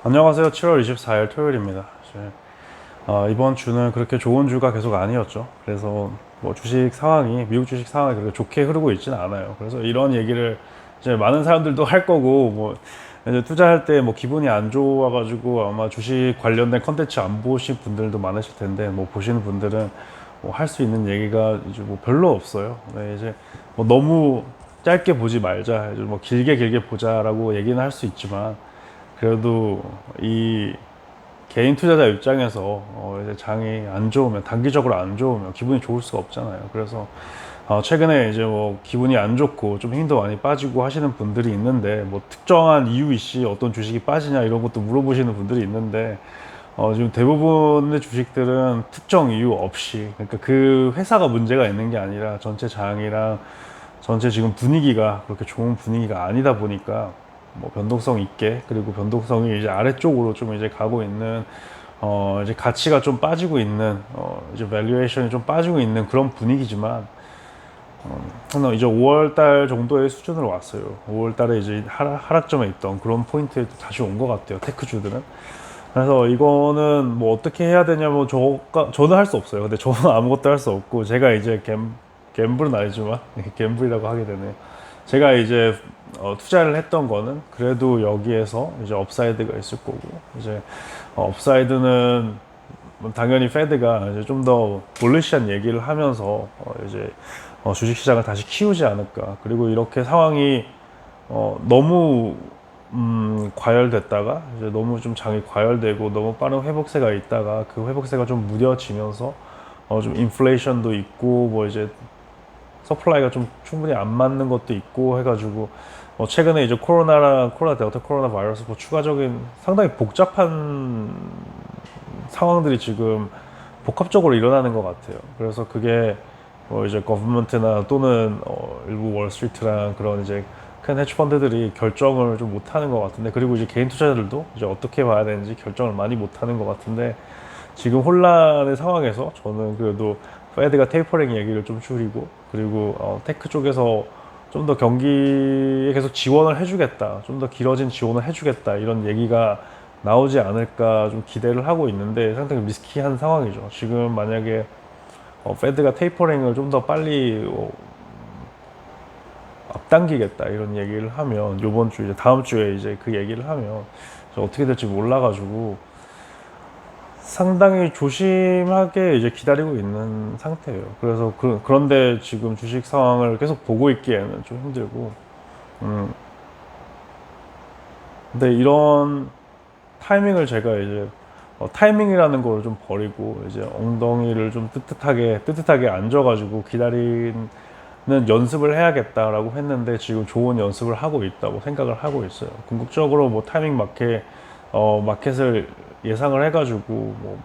안녕하세요. 7월 24일 토요일입니다. 이번 주는 그렇게 좋은 주가 계속 아니었죠. 그래서 뭐 주식 상황이, 미국 주식 상황이 그렇게 좋게 흐르고 있지는 않아요. 그래서 이런 얘기를 이제 많은 사람들도 할 거고, 뭐 이제 투자할 때 뭐 기분이 안 좋아가지고 아마 주식 관련된 컨텐츠 안 보신 분들도 많으실 텐데, 뭐 보시는 분들은 뭐 할 수 있는 얘기가 이제 뭐 별로 없어요. 네, 이제 뭐 너무 짧게 보지 말자, 이제 뭐 길게 길게 보자라고 얘기는 할 수 있지만, 그래도 이 개인 투자자 입장에서 이제 장이 안 좋으면, 단기적으로 안 좋으면 기분이 좋을 수가 없잖아요. 그래서 최근에 이제 뭐 기분이 안 좋고 좀 힘도 많이 빠지고 하시는 분들이 있는데, 뭐 특정한 이유 있이 어떤 주식이 빠지냐 이런 것도 물어보시는 분들이 있는데, 지금 대부분의 주식들은 특정 이유 없이, 그러니까 그 회사가 문제가 있는 게 아니라 전체 장이랑 전체 지금 분위기가 그렇게 좋은 분위기가 아니다 보니까, 뭐 변동성 있게, 그리고 변동성이 이제 아래쪽으로 좀 이제 가고 있는, 이제 가치가 좀 빠지고 있는, 이제 밸류에이션이 좀 빠지고 있는 그런 분위기지만, 한 이제 5월 달 정도의 수준으로 왔어요. 5월 달에 이제 하락점에 있던 그런 포인트에 다시 온 것 같아요. 테크주들은. 그래서 이거는 뭐 어떻게 해야 되냐면, 저는 할 수 없어요. 근데 저는 아무것도 할 수 없고, 제가 이제 갬블은 아니지만 갬블이라고 하게 되네요. 제가 이제 투자를 했던 거는 그래도 여기에서 이제 업사이드가 있을 거고, 이제 업사이드는 뭐 당연히 페드가 이제 좀 더 볼리시한 얘기를 하면서 이제 주식시장을 다시 키우지 않을까. 그리고 이렇게 상황이 너무 과열됐다가 이제 너무 좀 장이 과열되고 너무 빠른 회복세가 있다가 그 회복세가 좀 무뎌지면서 좀 인플레이션도 있고, 뭐 이제 서플라이가 좀 충분히 안 맞는 것도 있고 해가지고, 최근에 이제 코로나 델타 코로나 바이러스, 뭐 추가적인 상당히 복잡한 상황들이 지금 복합적으로 일어나는 것 같아요. 그래서 그게 이제 거버먼트나 또는 일부 월스트리트랑 그런 이제 큰 헤지 펀드들이 결정을 좀 못하는 것 같은데, 그리고 이제 개인 투자자들도 이제 어떻게 봐야 되는지 결정을 많이 못하는 것 같은데, 지금 혼란의 상황에서 저는 그래도 페드가 테이퍼링 얘기를 좀 줄이고, 그리고 테크 쪽에서 좀 더 경기에 계속 지원을 해주겠다, 좀 더 길어진 지원을 해주겠다, 이런 얘기가 나오지 않을까 좀 기대를 하고 있는데, 상당히 리스키한 상황이죠. 지금 만약에 페드가 테이퍼링을 좀 더 빨리 앞당기겠다 이런 얘기를 하면, 요번 주 이제 다음 주에 이제 그 얘기를 하면 어떻게 될지 몰라가지고 상당히 조심하게 이제 기다리고 있는 상태예요. 그래서 그런데 지금 주식 상황을 계속 보고 있기에는 좀 힘들고, 음, 근데 이런 타이밍을 제가 이제 타이밍이라는 걸 좀 버리고 이제 엉덩이를 좀 뜨뜻하게 앉아가지고 기다리는 연습을 해야겠다라고 했는데, 지금 좋은 연습을 하고 있다고 생각을 하고 있어요. 궁극적으로 뭐 타이밍 마켓을 예상을 해가지고, 뭐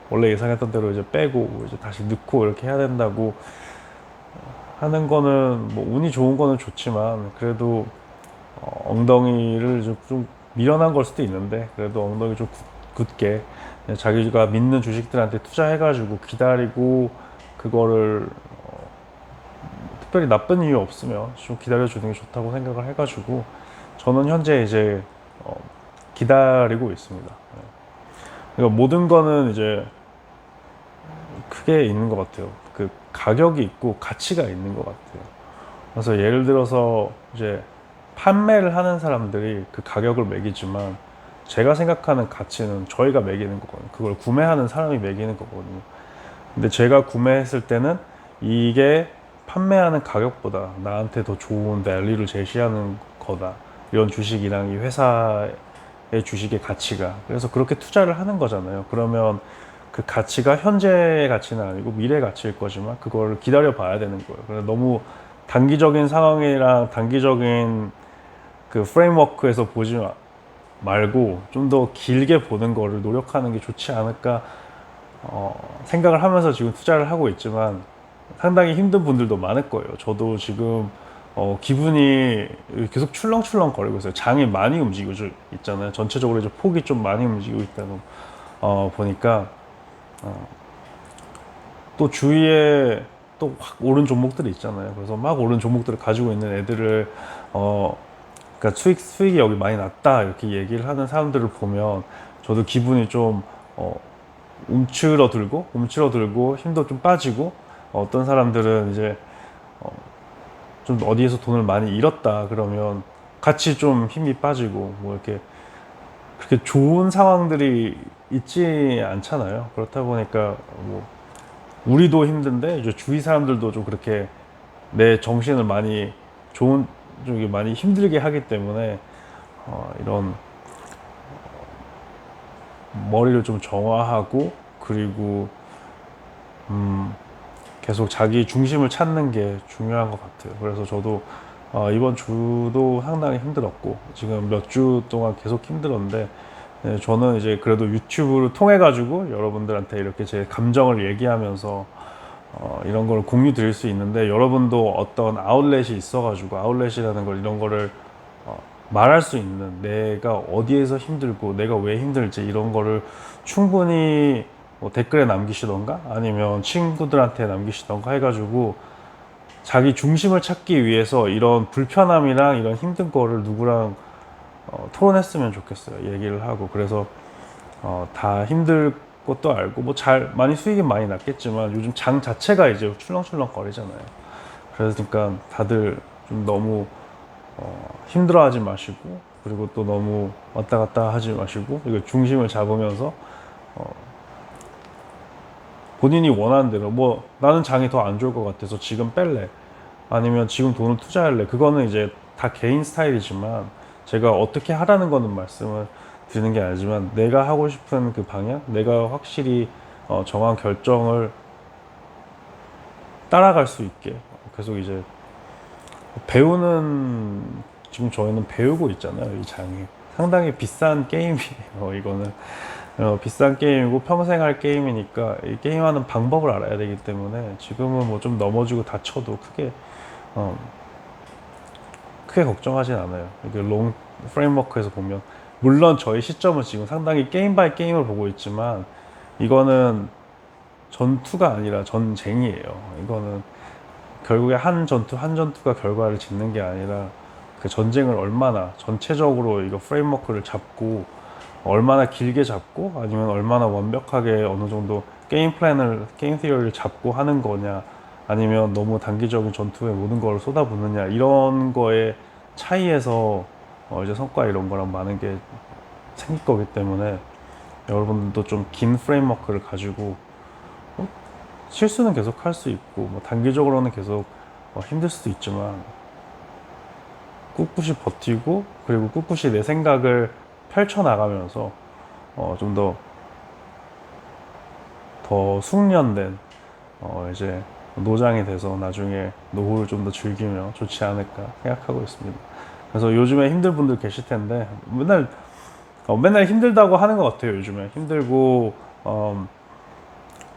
원래 예상했던 대로 이제 빼고 이제 다시 넣고 이렇게 해야 된다고 하는 거는, 뭐 운이 좋은 거는 좋지만, 그래도 엉덩이를 좀 미련한 걸 수도 있는데, 그래도 엉덩이 좀 굳게 자기가 믿는 주식들한테 투자해가지고 기다리고, 그거를 특별히 나쁜 이유 없으면 좀 기다려주는 게 좋다고 생각을 해가지고, 저는 현재 이제 기다리고 있습니다. 그러니까 모든 거는 이제 크게 있는 것 같아요. 그 가격이 있고 가치가 있는 것 같아요. 그래서 예를 들어서 이제 판매를 하는 사람들이 그 가격을 매기지만, 제가 생각하는 가치는 저희가 매기는 거거든요. 그걸 구매하는 사람이 매기는 거거든요. 근데 제가 구매했을 때는 이게 판매하는 가격보다 나한테 더 좋은 밸류를 제시하는 거다. 이런 주식이랑 이 회사의 주식의 가치가. 그래서 그렇게 투자를 하는 거잖아요. 그러면 그 가치가 현재의 가치는 아니고 미래 가치일 거지만, 그걸 기다려 봐야 되는 거예요. 그래서 너무 단기적인 상황이랑 단기적인 그 프레임워크에서 보지 말고 좀 더 길게 보는 거를 노력하는 게 좋지 않을까 생각을 하면서 지금 투자를 하고 있지만, 상당히 힘든 분들도 많을 거예요. 저도 지금 기분이 계속 출렁출렁 거리고 있어요. 장이 많이 움직이고 있잖아요. 전체적으로 이제 폭이 좀 많이 움직이고 있다고 보니까, 또 주위에 또 확 오른 종목들이 있잖아요. 그래서 막 오른 종목들을 가지고 있는 애들을 그러니까 수익이 여기 많이 났다 이렇게 얘기를 하는 사람들을 보면 저도 기분이 좀 움츠러들고 힘도 좀 빠지고, 어떤 사람들은 이제 좀 어디에서 돈을 많이 잃었다 그러면 같이 좀 힘이 빠지고, 뭐 이렇게 그렇게 좋은 상황들이 있지 않잖아요. 그렇다 보니까 뭐 우리도 힘든데 이제 주위 사람들도 좀 그렇게 내 정신을 많이 좋은 쪽이 많이 힘들게 하기 때문에 이런 머리를 좀 정화하고, 그리고 계속 자기 중심을 찾는 게 중요한 것 같아요. 그래서 저도 이번 주도 상당히 힘들었고, 지금 몇 주 동안 계속 힘들었는데, 네, 저는 이제 그래도 유튜브를 통해 가지고 여러분들한테 이렇게 제 감정을 얘기하면서 이런 걸 공유 드릴 수 있는데, 여러분도 어떤 아웃렛이 있어 가지고, 아웃렛이라는 걸, 이런 거를 말할 수 있는, 내가 어디에서 힘들고 내가 왜 힘들지 이런 거를 충분히 뭐 댓글에 남기시던가 아니면 친구들한테 남기시던가 해가지고 자기 중심을 찾기 위해서 이런 불편함이랑 이런 힘든 거를 누구랑 토론했으면 좋겠어요. 얘기를 하고. 그래서 다 힘들 것도 알고, 뭐 잘 많이 수익이 많이 났겠지만 요즘 장 자체가 이제 출렁출렁 거리잖아요. 그러니까 다들 좀 너무 힘들어하지 마시고, 그리고 또 너무 왔다 갔다 하지 마시고, 이거 중심을 잡으면서 본인이 원하는 대로, 뭐 나는 장이 더 안 좋을 것 같아서 지금 뺄래, 아니면 지금 돈을 투자할래, 그거는 이제 다 개인 스타일이지만 제가 어떻게 하라는 거는 말씀을 드리는 게 아니지만, 내가 하고 싶은 그 방향, 내가 확실히 정한 결정을 따라갈 수 있게 계속 이제 배우는, 지금 저희는 배우고 있잖아요. 이 장이 상당히 비싼 게임이에요. 이거는 비싼 게임이고 평생 할 게임이니까 이 게임하는 방법을 알아야 되기 때문에, 지금은 뭐 좀 넘어지고 다쳐도 크게 걱정하진 않아요. 이게 롱 프레임워크에서 보면, 물론 저희 시점은 지금 상당히 게임 바이 게임을 보고 있지만, 이거는 전투가 아니라 전쟁이에요. 이거는 결국에 한 전투가 결과를 짓는 게 아니라, 그 전쟁을 얼마나 전체적으로 이거 프레임워크를 잡고, 얼마나 길게 잡고, 아니면 얼마나 완벽하게 어느 정도 게임 티어리를 잡고 하는 거냐, 아니면 너무 단기적인 전투에 모든 걸 쏟아붓느냐, 이런 거의 차이에서 이제 성과 이런 거랑 많은 게 생길 거기 때문에, 여러분들도 좀 긴 프레임워크를 가지고, 실수는 계속 할 수 있고, 뭐 단기적으로는 계속 힘들 수도 있지만 꿋꿋이 버티고, 그리고 꿋꿋이 내 생각을 펼쳐나가면서 좀 더 숙련된 이제 노장이 돼서 나중에 노후를 좀 더 즐기면 좋지 않을까 생각하고 있습니다. 그래서 요즘에 힘든 분들 계실 텐데, 맨날 힘들다고 하는 것 같아요. 요즘에 힘들고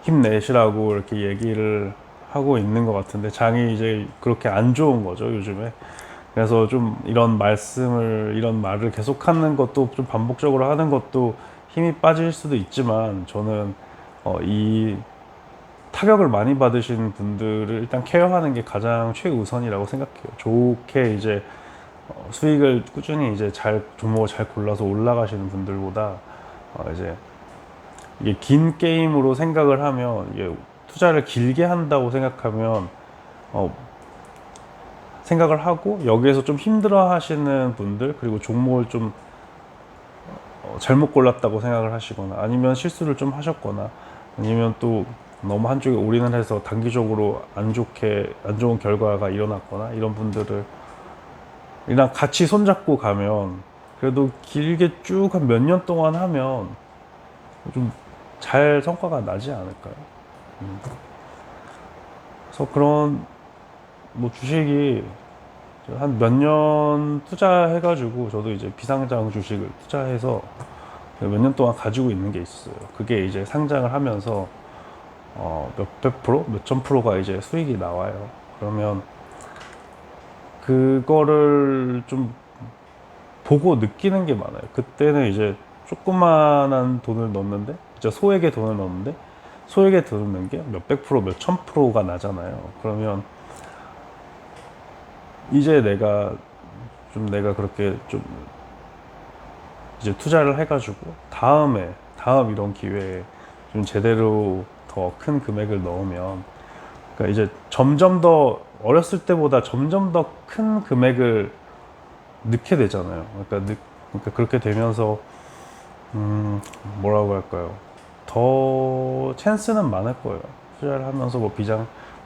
힘내시라고 이렇게 얘기를 하고 있는 것 같은데, 장이 이제 그렇게 안 좋은 거죠, 요즘에. 그래서 좀 이런 말을 계속하는 것도, 좀 반복적으로 하는 것도 힘이 빠질 수도 있지만, 저는 이 타격을 많이 받으신 분들을 일단 케어하는 게 가장 최우선이라고 생각해요. 좋게 이제 수익을 꾸준히 이제 종목을 잘 골라서 올라가시는 분들보다 이제 이게 긴 게임으로 생각을 하면, 이게 투자를 길게 한다고 생각하면 생각을 하고, 여기에서 좀 힘들어 하시는 분들, 그리고 종목을 좀 잘못 골랐다고 생각을 하시거나, 아니면 실수를 좀 하셨거나, 아니면 또 너무 한쪽에 올인을 해서 단기적으로 안 좋은 결과가 일어났거나, 이런 분들을 이랑 같이 손잡고 가면, 그래도 길게 쭉 한 몇 년 동안 하면 좀 잘 성과가 나지 않을까요? 그래서 그런 뭐 주식이 한 몇 년 투자해가지고, 저도 이제 비상장 주식을 투자해서 몇 년 동안 가지고 있는 게 있어요. 그게 이제 상장을 하면서 몇백 프로, 몇천 프로가 이제 수익이 나와요. 그러면 그거를 좀 보고 느끼는 게 많아요. 그때는 이제 조그만한 돈을 넣었는데, 진짜 소액의 돈을 넣었는데, 소액의 돈을 넣은 게 몇백 프로, 몇천 프로가 나잖아요. 그러면 이제 내가 좀 내가 그렇게 좀 이제 투자를 해가지고 다음 이런 기회에 좀 제대로 더 큰 금액을 넣으면, 그러니까 이제 점점 더 어렸을 때보다 점점 더 큰 금액을 넣게 되잖아요. 그러니까 그렇게 되면서 뭐라고 할까요? 더 찬스는 많을 거예요. 투자를 하면서 뭐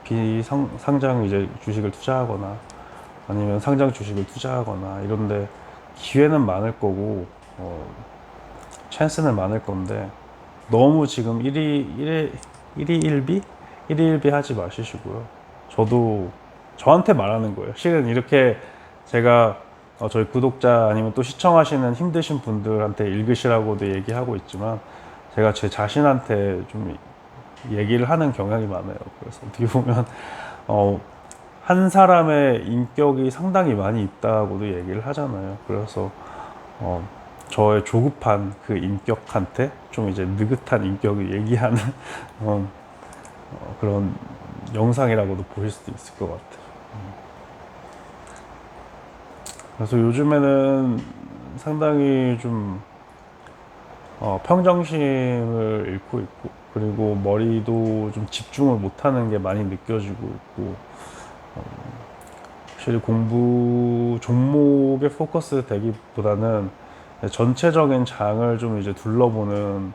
비상장 이제 주식을 투자하거나 아니면 상장 주식을 투자하거나 이런데 기회는 많을 거고, 찬스는 많을 건데 너무 지금 1위 1비 하지 마시고요. 저한테 말하는 거예요. 실은 이렇게 제가 저희 구독자 아니면 또 시청하시는 힘드신 분들한테 읽으시라고도 얘기하고 있지만, 제가 제 자신한테 좀 얘기를 하는 경향이 많아요. 그래서 어떻게 보면 한 사람의 인격이 상당히 많이 있다고도 얘기를 하잖아요. 그래서 저의 조급한 그 인격한테 좀 이제 느긋한 인격을 얘기하는 그런 영상이라고도 보실 수도 있을 것 같아요. 그래서 요즘에는 상당히 좀 평정심을 잃고 있고, 그리고 머리도 좀 집중을 못하는 게 많이 느껴지고 있고, 확실히 공부 종목에 포커스 되기보다는 전체적인 장을 좀 이제 둘러보는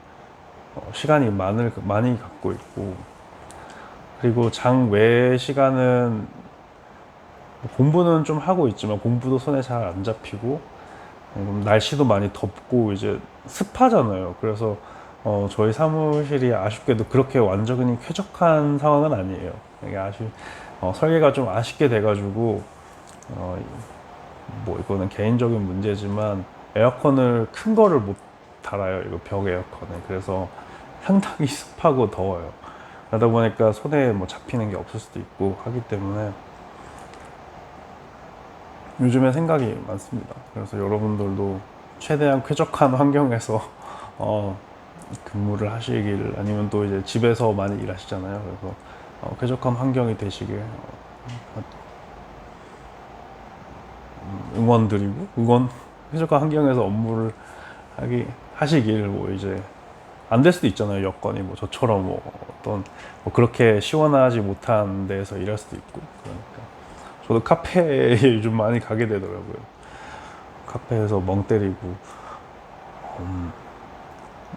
시간이 많이 갖고 있고, 그리고 장 외의 시간은 공부는 좀 하고 있지만 공부도 손에 잘 안 잡히고, 날씨도 많이 덥고 이제 습하잖아요. 그래서 저희 사무실이 아쉽게도 그렇게 완전히 쾌적한 상황은 아니에요. 이게 설계가 좀 아쉽게 돼가지고 뭐 이거는 개인적인 문제지만 에어컨을 큰 거를 못 달아요. 이거 벽 에어컨에. 그래서 상당히 습하고 더워요. 그러다 보니까 손에 뭐 잡히는 게 없을 수도 있고 하기 때문에 요즘에 생각이 많습니다. 그래서 여러분들도 최대한 쾌적한 환경에서 근무를 하시길, 아니면 또 이제 집에서 많이 일하시잖아요. 그래서 쾌적한 환경이 되시길 응원드리고, 쾌적한 환경에서 업무를 하시길, 뭐 이제 안 될 수도 있잖아요. 여건이 뭐 저처럼 뭐 어떤 뭐 그렇게 시원하지 못한 데에서 일할 수도 있고. 그러니까 저도 카페에 요즘 많이 가게 되더라고요. 카페에서 멍 때리고.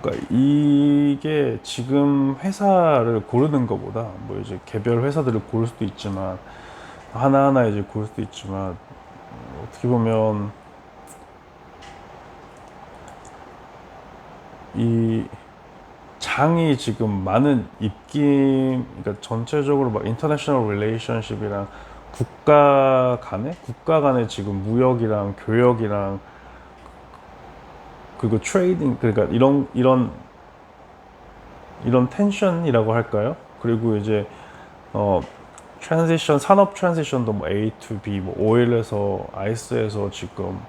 그러니까 이게 지금 회사를 고르는 것보다 뭐 이제 개별 회사들을 고를 수도 있지만, 하나하나 이제 고를 수도 있지만, 어떻게 보면 이 장이 지금 많은 입김, 그러니까 전체적으로 막 인터내셔널 릴레이션십이랑 국가 간의 지금 무역이랑 교역이랑, 그리고 트레이딩, 그러니까 이런 텐션이라고 할까요? 그리고 이제 산업 트랜지션도 뭐 A to B, 뭐 오일에서 아이스에서 지금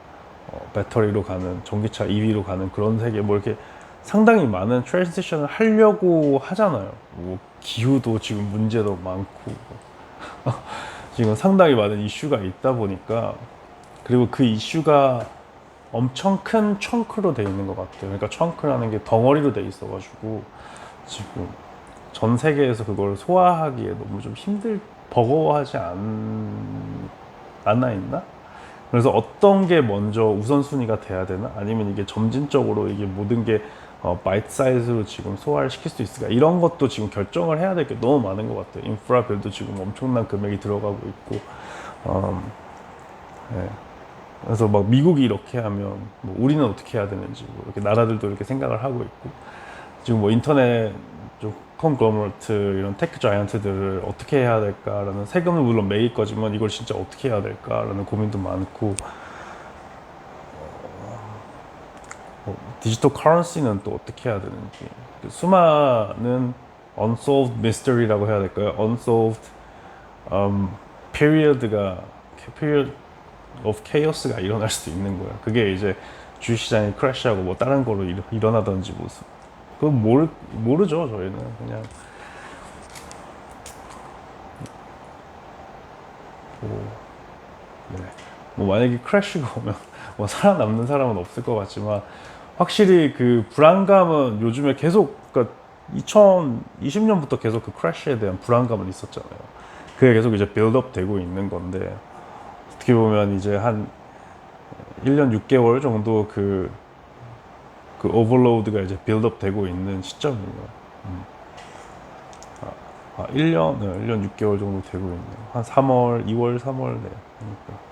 배터리로 가는, 전기차 EV로 가는 그런 세계, 뭐 이렇게 상당히 많은 트랜지션을 하려고 하잖아요. 뭐 기후도 지금 문제도 많고 지금 상당히 많은 이슈가 있다 보니까, 그리고 그 이슈가 엄청 큰 청크로 돼 있는 것 같아요. 그러니까 청크라는 게 덩어리로 돼 있어가지고 지금 전 세계에서 그걸 소화하기에 너무 좀 버거워하지 않아 있나? 그래서 어떤 게 먼저 우선순위가 돼야 되나? 아니면 이게 점진적으로 이게 모든 게 바이트 사이즈로 지금 소화를 시킬 수 있을까? 이런 것도 지금 결정을 해야 될 게 너무 많은 것 같아요. 인프라 빌도 지금 엄청난 금액이 들어가고 있고, 네. 그래서 막 미국이 이렇게 하면 뭐 우리는 어떻게 해야 되는지, 뭐 이렇게 나라들도 이렇게 생각을 하고 있고, 지금 뭐 인터넷 콘글로머레이트 이런 테크 자이언트들을 어떻게 해야 될까라는, 세금은 물론 매길 거지만 이걸 진짜 어떻게 해야 될까라는 고민도 많고, 디지털 커런시는 또 어떻게 해야 되는지, 수많은 unsolved mystery라고 해야 될까요? unsolved period of chaos가 일어날 수도 있는 거예요. 그게 이제 주식시장이 크래시하고 뭐 다른 거로 일어나든지, 모습 그건 모르죠. 저희는 그냥 네. 뭐 만약에 크래쉬가 오면 뭐 살아남는 사람은 없을 것 같지만 확실히 그 불안감은 요즘에 계속 그러니까 2020년부터 계속 그 크래쉬에 대한 불안감은 있었잖아요. 그게 계속 이제 빌드업 되고 있는 건데 어떻게 보면 이제 한 1년 6개월 정도 그 오버로드가 이제 빌드업 되고 있는 시점이에요. 1년, 네, 1년 6개월 정도 되고 있네요. 한 3월, 2월, 3월, 네. 그러니까.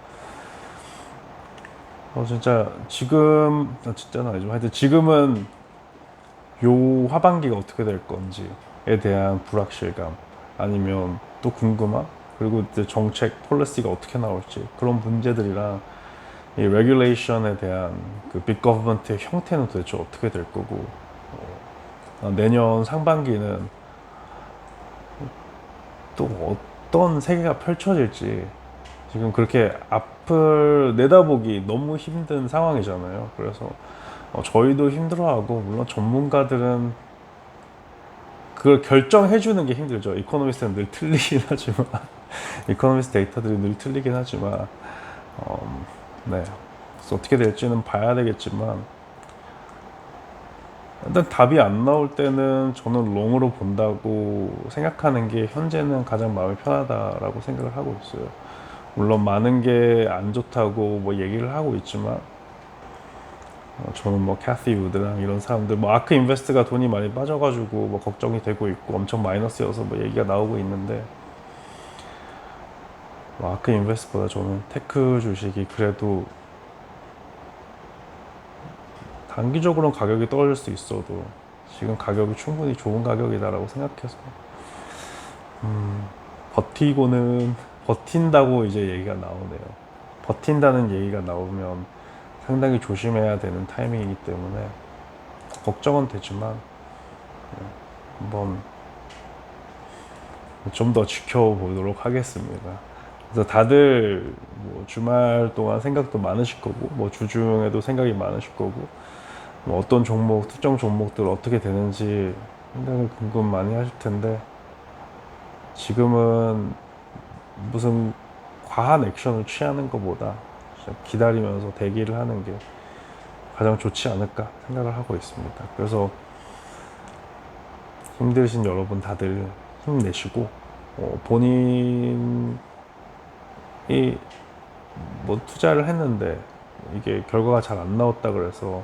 진짜 지금, 진짜는 아니죠. 하여튼 지금은 요 하반기가 어떻게 될 건지에 대한 불확실감, 아니면 또 궁금함, 그리고 이제 정책, 폴리시가 어떻게 나올지, 그런 문제들이랑 이 레귤레이션에 대한 그 빅거버먼트의 형태는 도대체 어떻게 될 거고, 내년 상반기는 또 어떤 세계가 펼쳐질지 지금 그렇게 앞을 내다보기 너무 힘든 상황이잖아요. 그래서 저희도 힘들어하고 물론 전문가들은 그걸 결정해 주는 게 힘들죠. 이코노미스트는 늘 틀리긴 하지만 이코노미스트 데이터들이 늘 틀리긴 하지만 네. 그래서 어떻게 될지는 봐야 되겠지만 일단 답이 안 나올 때는 저는 롱으로 본다고 생각하는 게 현재는 가장 마음이 편하다라고 생각을 하고 있어요. 물론 많은 게 안 좋다고 뭐 얘기를 하고 있지만 저는 뭐 캐시 우드랑 이런 사람들 뭐 아크 인베스트가 돈이 많이 빠져가지고 뭐 걱정이 되고 있고 엄청 마이너스여서 뭐 얘기가 나오고 있는데 뭐 아크 인베스트보다 저는 테크 주식이 그래도 단기적으로는 가격이 떨어질 수 있어도 지금 가격이 충분히 좋은 가격이다라고 생각해서 버티고는 버틴다고 이제 얘기가 나오네요. 버틴다는 얘기가 나오면 상당히 조심해야 되는 타이밍이기 때문에 걱정은 되지만 한번 좀 더 지켜보도록 하겠습니다. 그래서 다들 뭐 주말 동안 생각도 많으실 거고 뭐 주중에도 생각이 많으실 거고 뭐 어떤 종목, 특정 종목들 어떻게 되는지 상당히 궁금 많이 하실 텐데 지금은 무슨 과한 액션을 취하는 것보다 기다리면서 대기를 하는 게 가장 좋지 않을까 생각을 하고 있습니다. 그래서 힘드신 여러분 다들 힘내시고 본인이 뭐 투자를 했는데 이게 결과가 잘 안 나왔다 그래서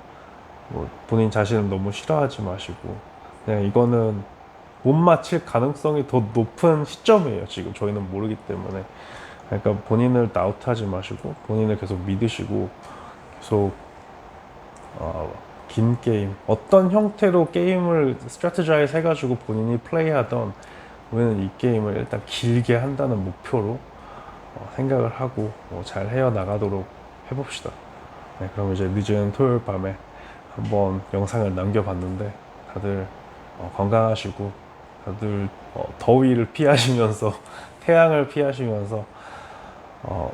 뭐 본인 자신을 너무 싫어하지 마시고 그냥 이거는 못 맞힐 가능성이 더 높은 시점이에요. 지금 저희는 모르기 때문에 그러니까 본인을 다운하지 마시고 본인을 계속 믿으시고 계속 긴 게임 어떤 형태로 게임을 스트래티자이즈 해가지고 본인이 플레이하던 우리는 이 게임을 일단 길게 한다는 목표로 생각을 하고 잘 헤어나가도록 해봅시다. 네, 그럼 이제 늦은 토요일 밤에 한번 영상을 남겨봤는데 다들 건강하시고 다들 더위를 피하시면서 태양을 피하시면서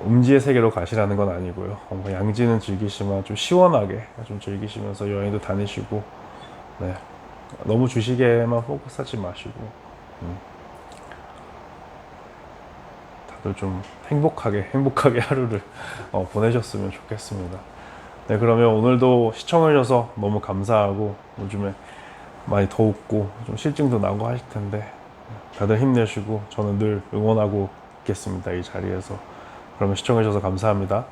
음지의 세계로 가시라는 건 아니고요. 양지는 즐기시면 좀 시원하게 좀 즐기시면서 여행도 다니시고 네. 너무 주식에만 포커스하지 마시고 다들 좀 행복하게 하루를 보내셨으면 좋겠습니다. 네, 그러면 오늘도 시청해주셔서 너무 감사하고 요즘에 많이 더웠고 좀 실증도 나고 하실 텐데 다들 힘내시고 저는 늘 응원하고 있겠습니다. 이 자리에서. 그러면 시청해주셔서 감사합니다.